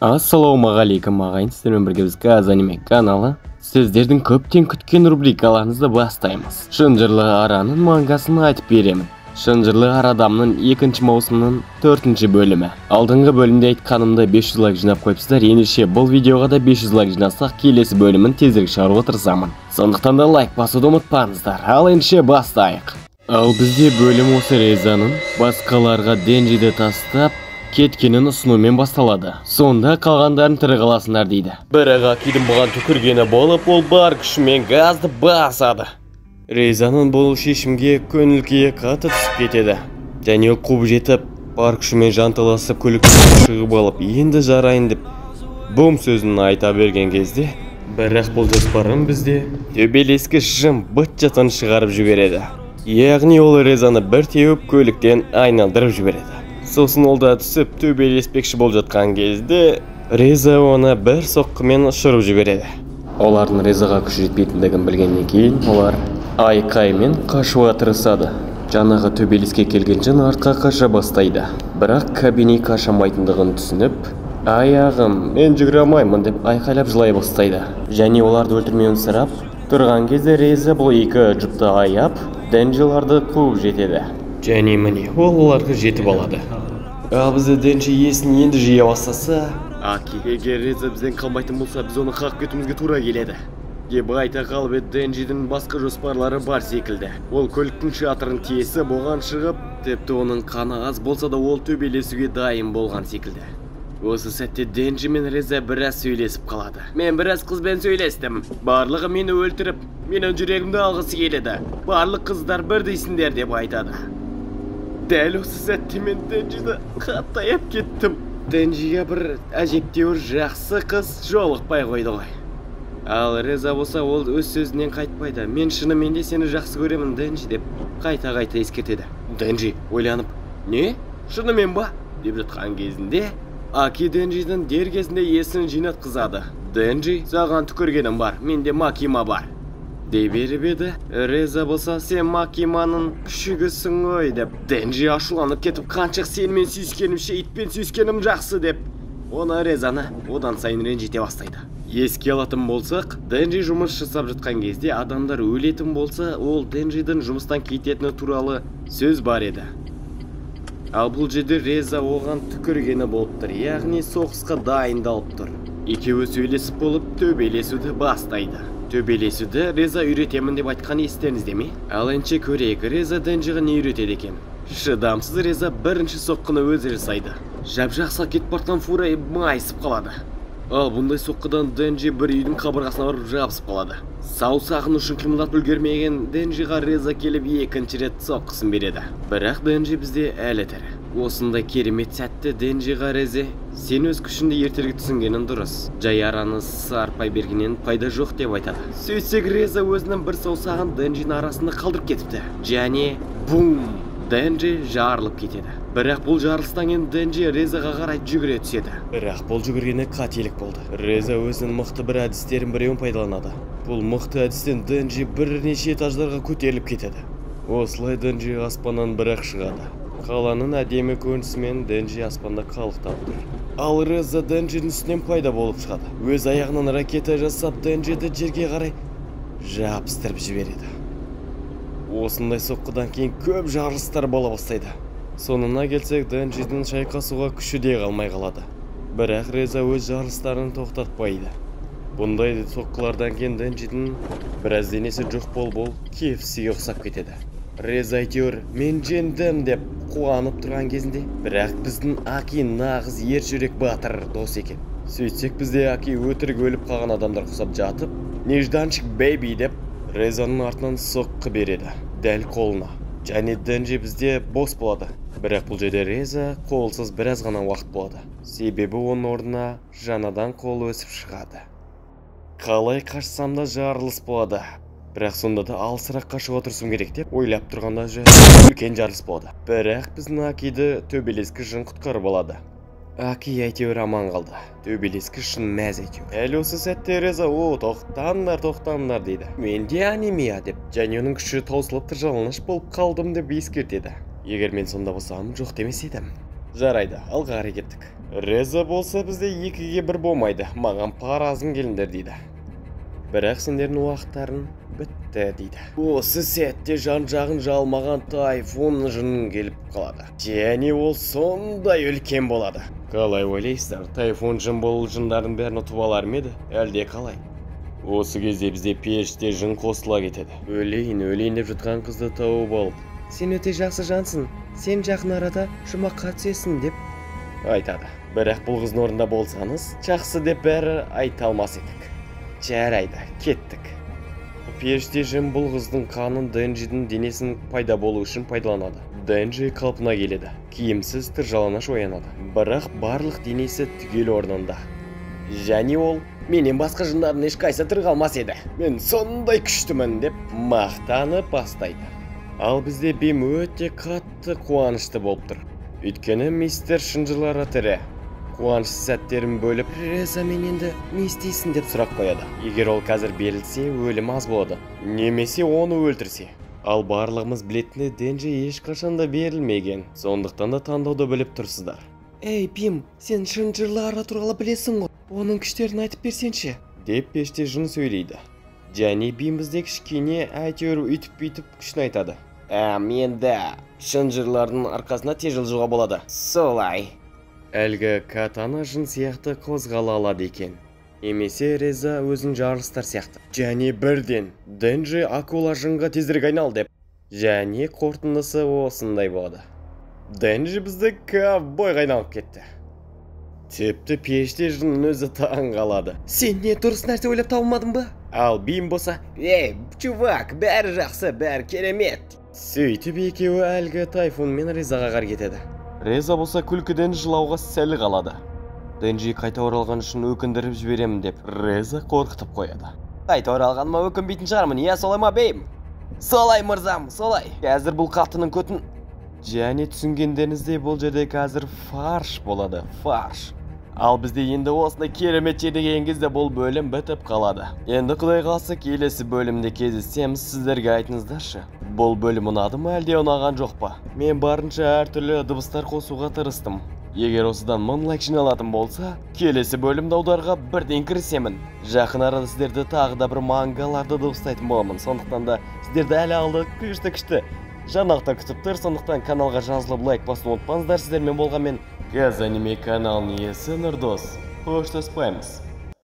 Ассалаумағалейкум ағайын, сіздермен бірге біз Казаниме каналы сіздердің көптен күткен рубрикаларыңызды бастаймыз. Шынжырлы араның мангасын айтып беремін. Шынжырлы ара адамның 2 маусымның 4 бөлімі. Алдыңғы бөлімде айтқанымда 500 лайк жинап қойыпсыздар, ендеше бұл видеоға да 500 лайк жинасақ келесі бөлімін тезірек шығаруға тырысамын. Сондықтан да лайк басуды ұмытпаңыздар. Ал ендеше бастайық. Ал бізде бөлім осы Резаның басқаларға Денджиді тастап кеткенін ұсынумен басталады. Сонда қалғандарын тірі қаласындар дейді. Бірақ Акидің бұған түкіргені болып, ол бар күшімен газды басады. Резаның бұл шешімге көңіл-күйі қатты түсіп кетеді. Және ол қуып жетіп, бар күшімен жанталасып көліктен шығып алып, енді жарайын деп бум сөзін айта берген кезде, бірақ бұл жоспарын бізде төбелескі жым быт-жытын шығарып жібереді. Яғни ол Резаны бір теуіп көліктен айналдырып жібереді. Сосын ол да түсіп төбелеспекші болып жатқан кезде Реза оны бір соққымен ұшырып жібереді. Олардың Резаға күші жетпейтіндігін білгеннен кейін олар айқаймен қашуға тырысады. Жаңағы төбелеске келген жын артқа қаша бастайды. Бірақ кабини қашамайтындығын түсініп, аяғым, мен жүгіре алмаймын деп айқайлап жылай бастайды. Және оларды өлтірмеуін сұрап тұрған кезде Реза бұл екі жұпты аяп, Денджиларды қуып жетеді. Және міне ол оларға жетіп алады. Ал бізде Денджи есін енді жия бастаса, Аки, егер Реза бізден қалмайтын болса, біз оны қағып кетуімізге тура келеді деп айта қалып еді. Денджидің басқа жоспарлары бар секілді. Ол көліктің шатырын тесіп оған шығып, тіпті оның қаны аз болса да ол төбелесуге дайын болған секілді. Осы сәтте Денджи мен Реза біраз сөйлесіп қалады. Мен біраз қызбен сөйлестім. Барлығы мені өлтіріп, менің жүрегімді алғысы келеді. Барлық қыздар бірдейсіңдер деп айтады. Дәл осы сәтте мен Денджиді қатты аяп кеттім. Денджиге бір әжептеуір жақсы қыз жолықпай қойды ғой. Ал Реза болса ол өз сөзінен қайтпайды. Мен шынымен де сені жақсы көремін, Денджи деп қайта-қайта ескертеді. Денджи ойланып, не? Шынымен ба? деп жатқан кезінде Аки Денджидің дер кезінде есін жинатқызады. Денджи, саған түкіргенім бар, менде Макима бар дей беріп еді. Реза болса, сен Макиманың күшігісің ғой деп Денджи ашуланып кетіп, қаншық сенімен сүйіскенімше итпен сүйіскенім жақсы деп оны Резаны одан сайын ренжіте бастайды. Еске алатын болсақ, Денджи жұмыс жасап жатқан кезде адамдар өлетін болса, ол Денджидің жұмыстан кететіні туралы сөз бар еді. Ал бұл жерде Реза оған түкіргені болып тұр, яғни соғысқа дайындалып тұр. Екеуі сөйлесіп болып төбелесуді бастайды. Төбелесуді Реза үйретемін деп айтқан естеріңізде ме? Ал ендеше көрейік, Реза Денджиға не үйретеді екен? Шыдамсыз Реза бірінші соққыны өзі жасайды. Жап-жақсы кетіп бартқан фура майысып қалады. Ал бұндай соққыдан Денджи бір үйдің қабырғасына барып жабысып қалады. Саусағын ұшын қимылдап үлгермеген Денджиға Реза келіп екінші рет соққысын береді. Бірақ Денджи бізде әлі тірі. Осындай керемет сәтті Денджиға Реза, сен өз күшінде ертерек түсінгенің дұрыс. Жай араны сарпай бергеннен пайда жоқ деп айтады. Сөйтсек Реза өзінің бір саусағын Денджидің арасында қалдырып кетіпті. Және бум! Денджи жарылып кетеді. Бірақ бұл жарылыстан кейін Денджи Резаға қарай жүгіре түседі. Бірақ бұл жүгіргені қателік болды. Реза өзінің мықты бір әдістерін біреуін пайдаланады. Бұл мықты әдістен Денджи бірнеше этаждарға көтеріліп кетеді. Осылай Денджи аспаннан бірақ шығады. Қаланың әдемі көрінісімен Денджи аспанда қалықтап тұр. Ал Реза Денджидің үстінен пайда болып шығады. Өз аяғынан ракета жасап Денджиді жерге қарай жабыстырып жібереді. Осындай соққыдан кейін көп жарылыстар бола бастайды. Соңына келсек, Денджидің шайқасуға күші де қалмай қалады. Бірақ Реза өз жарылыстарын тоқтатпайды. Бұндай соққылардан кейін Денджидің біраз денесі жоқ бол KFC-ге ұқсап кетеді. Реза әйтеуір мен жеңдім деп қуанып тұрған кезінде, бірақ біздің Аки нағыз ер жүрек батыр дос екен. Сөйтсек бізде Аки өтірік өліп қалған адамдар құсап жатып, нежданчик бейби деп Резаның артынан соққы береді, дәл қолына. Және Денджи бізде бос болады. Бірақ бұл жерде Реза қолсыз біраз ғана уақыт болады. Себебі оның орнына жаңадан қол өсіп шығады. Қалай қашсам да жарылыс болады. Бірақ сонда да алысырақ қашуға тұрсым керек деп ойлап тұрғанда үлкен жарылыс болады. Бірақ біздің Акиді төбелескі жын құтқарып алады. Аки әйтеуір аман қалды. Төбелескі шын мәз әйтеуір. Әлі осы сәтте Реза, тоқтаңдар дейді. Менде анемия деп. Және оның күші таусылып тыржаланыш болып қалдым деп ескертеді. Егер мен сонда болсам жоқ демес едім. Жарайды, алға қарай кеттік. Реза болса бізде 2-ге 1 болмайды. Маған паразым келіндер дейді. Бірақ сендердің уақыттарын бітті дейді. Осы сәтте жан-жағын жалмаған тайфун жынын келіп қалады. Және ол сондай үлкен болады. Қалай ойлайсыздар, тайфун жын болу жындардың бәрін ұтып алар ма еді? Әлде қалай? Осы кезде бізде пеште жын қосыла кетеді. Өлейін деп жатқан қызды тауып алып, сен өте жақсы жансың, сен жақын арада жұмаққа түсесің деп айтады. Бірақ бұл қыздың орнында болсаңыз, жақсы деп бәрі айта алмас едік. Жарайды, кеттік. Пеште жын бұл қыздың қанын Денджидің денесінің пайда болу үшін пайдаланады. Денджи қалпына келеді. Киімсіз тыржаланаш оянады. Бірақ барлық денесі түгел орнында. Және ол менен басқа жындардың ешқайсы тырғалмас еді. Мен сондай күштімін деп мақтанып бастайды. Ал бізде Бим өте қатты қуанышты болып тұр. Өйткені мистер шынжырлары тірі. Қуанышты сәттерін бөліп, Реза мен енді не істейсің деп сұрақ қояды. Егер ол қазір берілсе, өлім аз болады. Немесе оны өлтірсе. Ал барлығымыз білетіні Денджи ешқашанда берілмеген. Сондықтан да таңдауды біліп тұрсыздар. Эй, Бим, сен шынжырлары туралы білесің ғой. Оның күштерін айтып берсеңші. Деп пеште жын сөйлейді. Және Бим бізде кішкене әйтеуір үйтіп-бүйтіп күшін айтады. Менде шынжырлардың арқасына тез жылжуға болады. Солай. Әлгі катана жын сияқты қозғала алады екен. Немесе Реза өзін жарылыстар сияқты. Және бірден Денджи акула жынға тезірек айнал деп. Және қорытындысы осындай болады. Денджи бізді ковбойға айналып кетті. Тіпті пеште жынның өзі таң қалады. Сен не дұрыс нәрсе ойлап табылмадың ба? Ал Бим болса, чувак, бәрі жақсы, бәрі керемет. Сөйтіп екеуі әлгі тайфун мен Резаға қарай кетеді. Реза болса күлкіден жылауға сәл қалады. Денджи қайта оралған үшін өкіндіріп жіберемін деп Реза қорқытып қояды. Қайта оралғаныма өкінбейтін шығармын, солай ма Бим? Солай мырзам, солай. Қазір бұл қаттының көтін. Және түсінгендеріңіздей бұл жерде қазір фарш болады, фарш. Ал бізде енді осындай керемет жерге келген кезде бұл бөлім бітіп қалады. Енді құдай қаласа келесі бөлімде кездесеміз, сіздерге айтыңыздаршы. Бұл бөлім ұнады ма әлде ұнаған жоқ па? Мен барынша әртүрлі дыбыстар қосуға тырыстым. Егер осыдан 1000 лайк жиналатын болса, келесі бөлімді аударға бірден кірісемін. Жақын арада сіздерді тағы да бір мангаларды дыбыстайтын боламын. Сондықтан да сіздерді әлі алды күшті жаңалықтар күтіп тұр. Сондықтан каналға жазылып лайк басуды ұмытпаңыздар. Сіздермен болған мен Казаниме каналының иесі Нұрдос. Қоштаспаймыз.